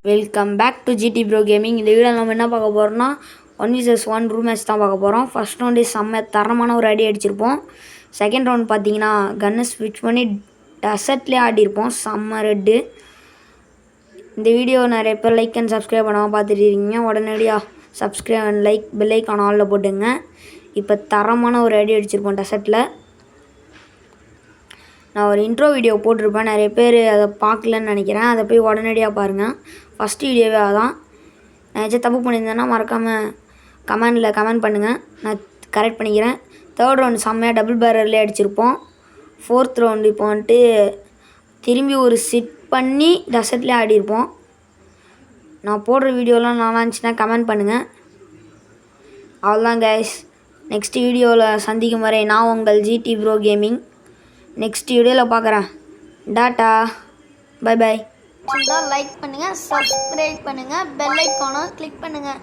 Welcome back to GT pro gaming. இந்த video நம்ம என்ன பார்க்க போகிறோம்னா 1vs1 ரூம் மேட்ச் தான் பார்க்க போகிறோம். ஃபர்ஸ்ட் ரவுண்டு செம்ம தரமான ஒரு அடி அடிச்சிருப்போம். செகண்ட் ரவுண்ட் பார்த்தீங்கன்னா கன்னை ஸ்விட்ச் பண்ணி டெசர்ட்லேயே ஆடிருப்போம். செம்ம ரெட்டு. இந்த வீடியோ நிறைய பேர் லைக் அண்ட் சப்ஸ்கிரைப் பண்ணாமல் பார்த்துட்டு இருக்கீங்க. உடனடியாக subscribe and like bell icon ஆலில் போட்டுங்க. இப்போ தரமான ஒரு அடி அடிச்சிருப்போம் டெசர்ட்டில். நான் ஒரு இன்ட்ரோ வீடியோ போட்டிருப்பேன், நிறைய பேர் அதை பார்க்கலன்னு நினைக்கிறேன். அதை போய் உடனடியாக பாருங்கள். ஃபஸ்ட்டு வீடியோவே அதான். நான் ஏதாச்சும் தப்பு பண்ணியிருந்தேன்னா மறக்காமல் கமெண்ட் பண்ணுங்கள், நான் கரெக்ட் பண்ணிக்கிறேன். தேர்ட் ரவுண்டு செம்மையாக டபுள் பேரர்லேயே அடிச்சிருப்போம். ஃபோர்த் ரவுண்டு இப்போ வந்துட்டு திரும்பி ஒரு சிட் பண்ணி டெசர்ட்லேயே ஆடிருப்போம். நான் போடுற வீடியோலாம் நல்லா இருந்துச்சுன்னா கமெண்ட் பண்ணுங்கள். அவ்வளோதான் கைஸ். நெக்ஸ்ட் வீடியோவில் சந்திக்கும் வரை நான் உங்கள் ஜிடி ப்ரோ கேமிங். நெக்ஸ்ட் வீடியோவில் பார்க்குறேன். Tata, bye bye. லைக் பண்ணுங்கள், சப்ஸ்கிரைப் பண்ணுங்கள், பெல் ஐக்கானை கிளிக் பண்ணுங்கள்.